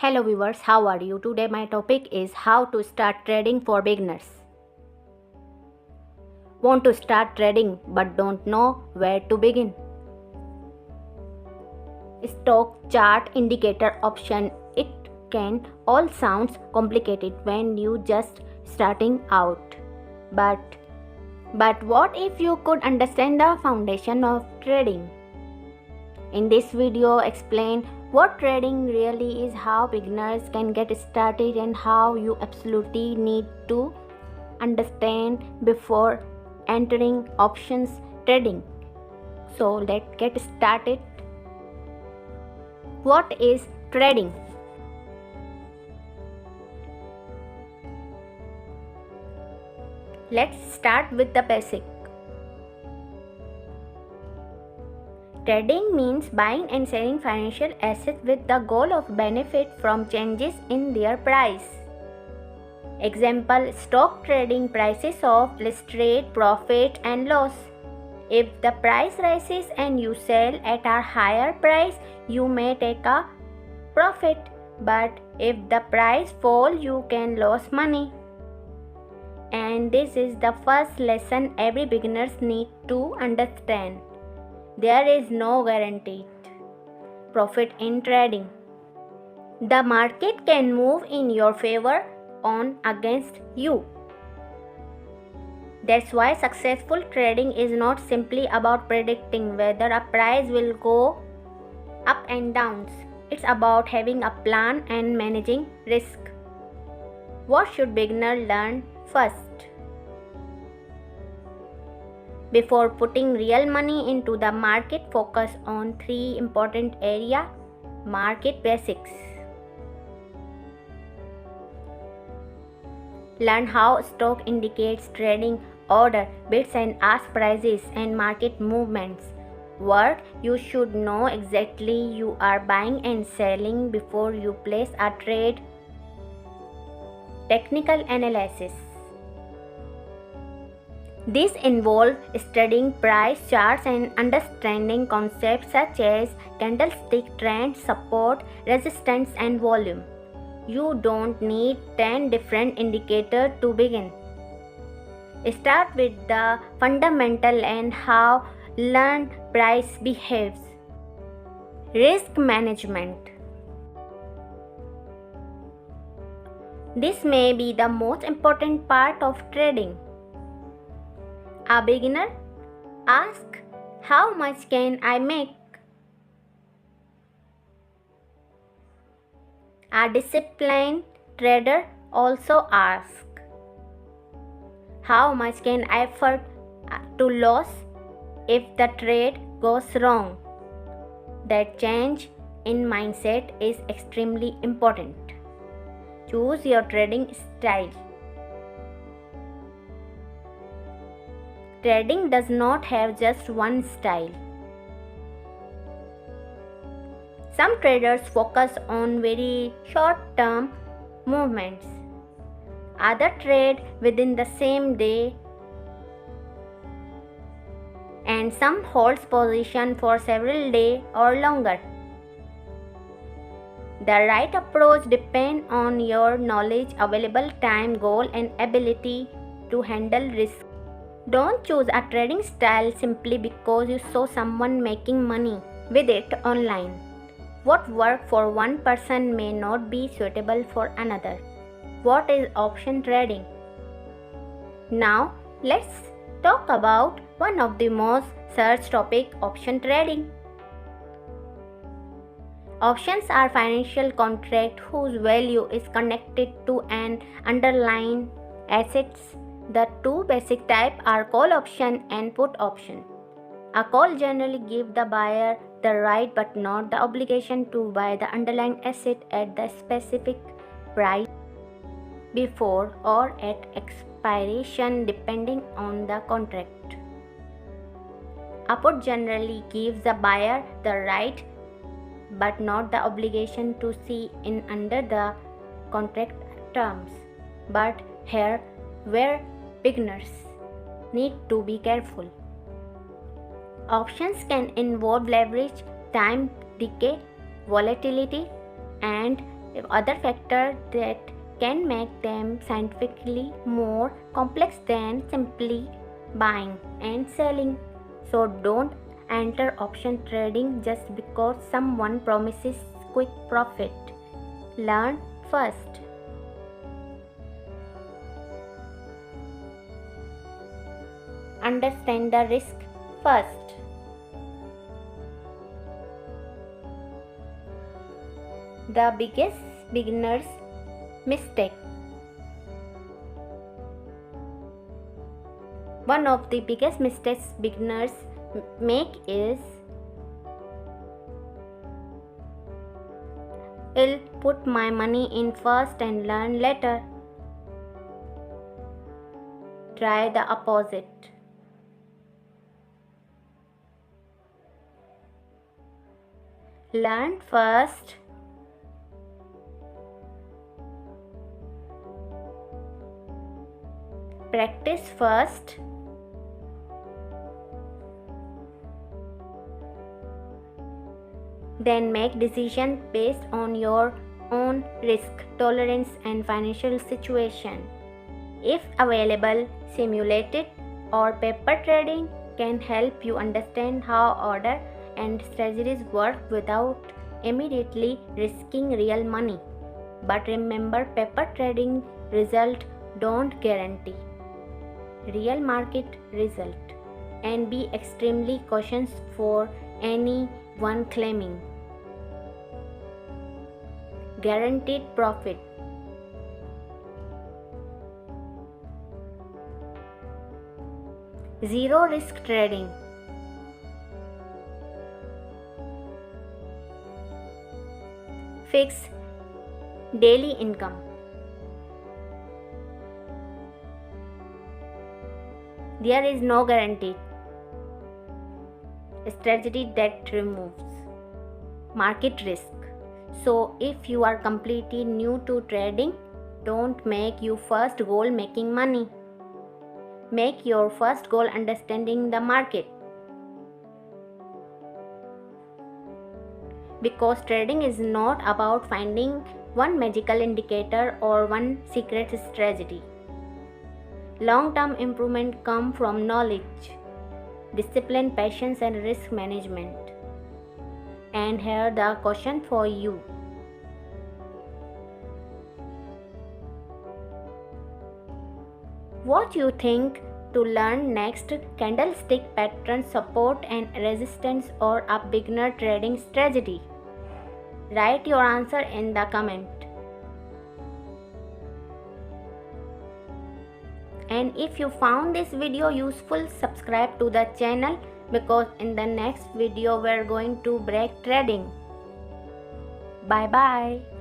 Hello viewers, how are you? Today my topic is how to start trading for beginners. Want to start trading but don't know where to begin? Stock chart indicator option. It can all sounds complicated when you just starting out. But what if you could understand the foundation of trading? In this video, explain what trading really is, how beginners can get started, and how you absolutely need to understand before entering options trading. So let's get started. What is trading? Let's start with the basic. Trading means buying and selling financial assets with the goal of benefit from changes in their price. Example, stock trading prices of illustrate profit and loss. If the price rises and you sell at a higher price, you may take a profit. But if the price falls, you can lose money. And this is the first lesson every beginner needs to understand. There is no guaranteed profit in trading. The market can move in your favor or against you. That's why successful trading is not simply about predicting whether a price will go up and down. It's about having a plan and managing risk. What should beginners learn first? Before putting real money into the market, focus on three important areas. Market basics. Learn how stock indicates trading order, bids and ask prices, and market movements work. You should know exactly you are buying and selling before you place a trade. Technical analysis. This involves studying price charts and understanding concepts such as candlestick, trend, support, resistance, and volume. You don't need 10 different indicators to begin. Start with the fundamental and how learn price behaves. Risk management. This may be the most important part of trading. A beginner asks, how much can I make? A disciplined trader also asks, how much can I afford to lose if the trade goes wrong? That change in mindset is extremely important. Choose your trading style. Trading does not have just one style. Some traders focus on very short-term movements. Others trade within the same day, and some holds position for several days or longer. The right approach depends on your knowledge, available time, goal, and ability to handle risk. Don't choose a trading style simply because you saw someone making money with it online. What works for one person may not be suitable for another. What is option trading? Now, let's talk about one of the most searched topic, option trading. Options are financial contracts whose value is connected to an underlying assets. The two basic types are call option and put option. A call generally gives the buyer the right but not the obligation to buy the underlying asset at the specific price before or at expiration depending on the contract. A put generally gives the buyer the right but not the obligation to see in under the contract terms. But here where beginners need to be careful. Options can involve leverage, time decay, volatility, and other factors that can make them scientifically more complex than simply buying and selling. So don't enter option trading just because someone promises quick profit. Learn first. Understand the risk first. The biggest beginner's mistake. One of the biggest mistakes beginners make is I'll put my money in first and learn later. Try the opposite. Learn first. Practice first. Then make decisions based on your own risk tolerance and financial situation. If available, simulated or paper trading can help you understand how order and strategies work without immediately risking real money. But remember, paper trading results don't guarantee real market result, and be extremely cautious for anyone claiming guaranteed profit. Zero risk trading. Fix daily income. There is no guaranteed strategy that removes market risk. So if you are completely new to trading, don't make your first goal making money. Make your first goal understanding the market. Because trading is not about finding one magical indicator or one secret strategy. Long-term improvement comes from knowledge, discipline, patience, and risk management. And here the question for you. What you think to learn next? Candlestick pattern, support and resistance, or a beginner trading strategy? Write your answer in the comment. And if you found this video useful, subscribe to the channel, because in the next video we are going to break trading. Bye bye.